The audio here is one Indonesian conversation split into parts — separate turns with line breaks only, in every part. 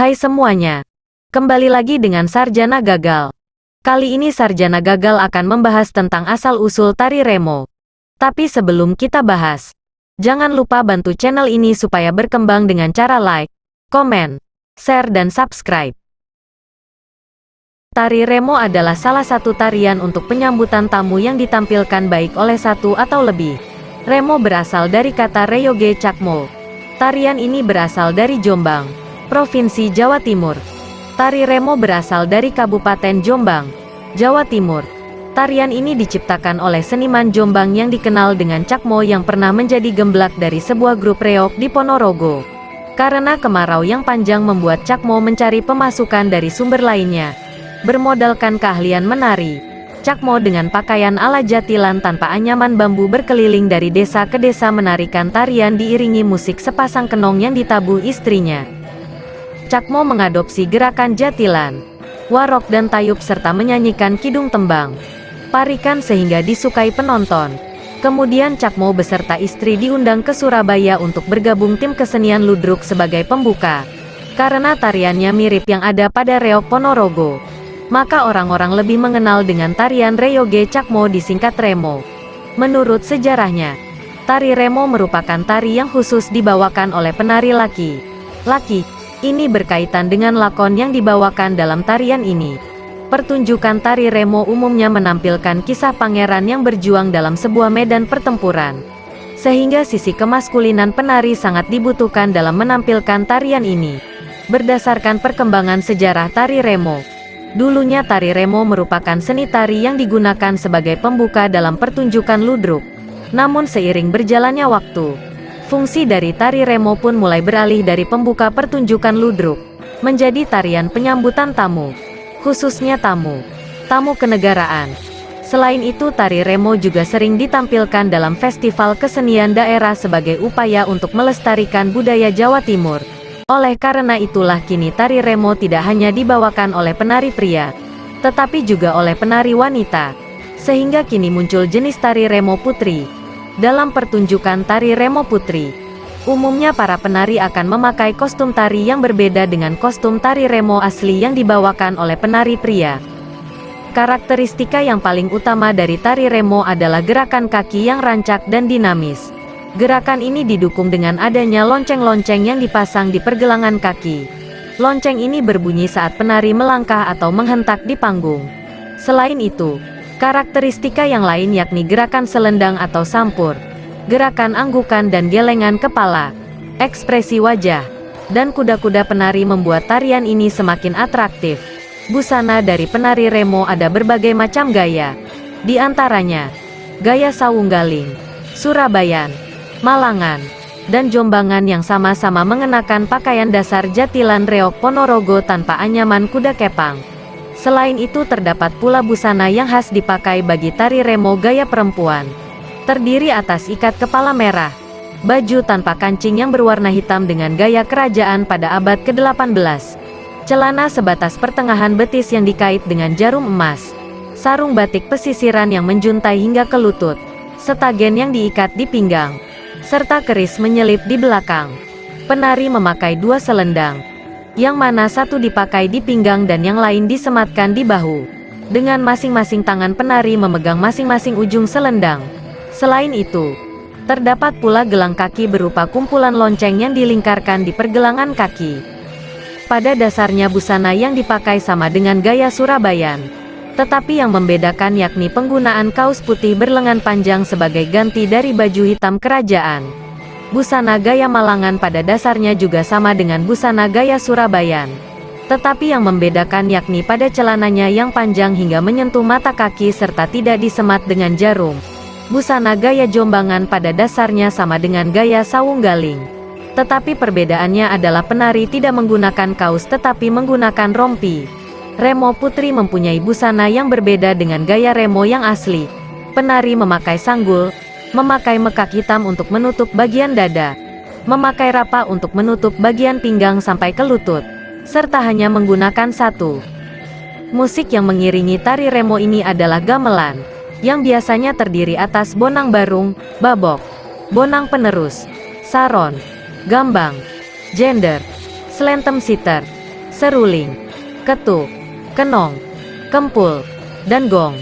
Hai semuanya. Kembali lagi dengan Sarjana Gagal. Kali ini Sarjana Gagal akan membahas tentang asal-usul tari remo. Tapi sebelum kita bahas, jangan lupa bantu channel ini supaya berkembang dengan cara like, komen, share dan subscribe. Tari remo adalah salah satu tarian untuk penyambutan tamu yang ditampilkan baik oleh satu atau lebih. Remo berasal dari kata Reyoge Cakmo. Tarian ini berasal dari Jombang, Provinsi Jawa Timur. Tari remo berasal dari Kabupaten Jombang, Jawa Timur. Tarian ini diciptakan oleh seniman Jombang yang dikenal dengan Cakmo yang pernah menjadi gemblak dari sebuah grup reog di Ponorogo. Karena kemarau yang panjang membuat Cakmo mencari pemasukan dari sumber lainnya. Bermodalkan keahlian menari, Cakmo dengan pakaian ala jatilan tanpa anyaman bambu berkeliling dari desa ke desa menarikan tarian diiringi musik sepasang kenong yang ditabuh istrinya. Cakmo mengadopsi gerakan jatilan, warok dan tayub serta menyanyikan kidung tembang, parikan sehingga disukai penonton. Kemudian Cakmo beserta istri diundang ke Surabaya untuk bergabung tim kesenian ludruk sebagai pembuka. Karena tariannya mirip yang ada pada reog Ponorogo, maka orang-orang lebih mengenal dengan tarian Reyoge Cakmo disingkat Remo. Menurut sejarahnya, tari Remo merupakan tari yang khusus dibawakan oleh penari laki-laki. Ini berkaitan dengan lakon yang dibawakan dalam tarian ini. Pertunjukan tari remo umumnya menampilkan kisah pangeran yang berjuang dalam sebuah medan pertempuran. Sehingga sisi kemaskulinan penari sangat dibutuhkan dalam menampilkan tarian ini. Berdasarkan perkembangan sejarah tari remo, dulunya tari remo merupakan seni tari yang digunakan sebagai pembuka dalam pertunjukan ludruk. Namun seiring berjalannya waktu, fungsi dari tari remo pun mulai beralih dari pembuka pertunjukan ludruk, menjadi tarian penyambutan tamu, khususnya tamu kenegaraan. Selain itu tari remo juga sering ditampilkan dalam festival kesenian daerah sebagai upaya untuk melestarikan budaya Jawa Timur. Oleh karena itulah kini tari remo tidak hanya dibawakan oleh penari pria, tetapi juga oleh penari wanita. Sehingga kini muncul jenis tari remo putri. Dalam pertunjukan tari remo putri, umumnya para penari akan memakai kostum tari yang berbeda dengan kostum tari remo asli yang dibawakan oleh penari pria. Karakteristika yang paling utama dari tari remo adalah gerakan kaki yang rancak dan dinamis. Gerakan ini didukung dengan adanya lonceng-lonceng yang dipasang di pergelangan kaki. Lonceng ini berbunyi saat penari melangkah atau menghentak di panggung. Selain itu, karakteristika yang lain yakni gerakan selendang atau sampur, gerakan anggukan dan gelengan kepala, ekspresi wajah, dan kuda-kuda penari membuat tarian ini semakin atraktif. Busana dari penari remo ada berbagai macam gaya. Di antaranya, gaya Sawunggaling, Surabayan, Malangan, dan Jombangan yang sama-sama mengenakan pakaian dasar jatilan reog Ponorogo tanpa anyaman kuda kepang. Selain itu terdapat pula busana yang khas dipakai bagi tari remo gaya perempuan. Terdiri atas ikat kepala merah, baju tanpa kancing yang berwarna hitam dengan gaya kerajaan pada abad ke-18, celana sebatas pertengahan betis yang dikait dengan jarum emas, sarung batik pesisiran yang menjuntai hingga ke lutut, setagen yang diikat di pinggang, serta keris menyelip di belakang. Penari memakai dua selendang, yang mana satu dipakai di pinggang dan yang lain disematkan di bahu, dengan masing-masing tangan penari memegang masing-masing ujung selendang. Selain itu, terdapat pula gelang kaki berupa kumpulan lonceng yang dilingkarkan di pergelangan kaki. Pada dasarnya busana yang dipakai sama dengan gaya Surabayan, tetapi yang membedakan yakni penggunaan kaos putih berlengan panjang sebagai ganti dari baju hitam kerajaan. Busana gaya Malangan pada dasarnya juga sama dengan busana gaya Surabayan. Tetapi yang membedakan yakni pada celananya yang panjang hingga menyentuh mata kaki serta tidak disemat dengan jarum. Busana gaya Jombangan pada dasarnya sama dengan gaya Sawunggaling. Tetapi perbedaannya adalah penari tidak menggunakan kaos tetapi menggunakan rompi. Remo putri mempunyai busana yang berbeda dengan gaya remo yang asli. Penari memakai sanggul, memakai mekak hitam untuk menutup bagian dada, memakai rapa untuk menutup bagian pinggang sampai ke lutut, serta hanya menggunakan satu. Musik yang mengiringi tari remo ini adalah gamelan, yang biasanya terdiri atas bonang barung, babok, bonang penerus, saron, gambang, jender, slentem siter, seruling, ketuk, kenong, kempul, dan gong.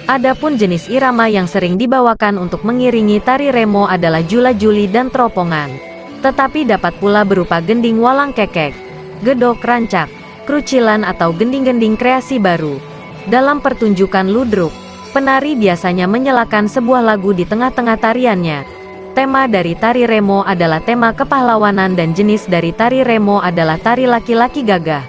Adapun jenis irama yang sering dibawakan untuk mengiringi tari remo adalah jula-juli dan teropongan. Tetapi dapat pula berupa gending walang kekek, gedok rancak, krucilan atau gending-gending kreasi baru. Dalam pertunjukan ludruk, penari biasanya menyalakan sebuah lagu di tengah-tengah tariannya. Tema dari tari remo adalah tema kepahlawanan dan jenis dari tari remo adalah tari laki-laki gagah.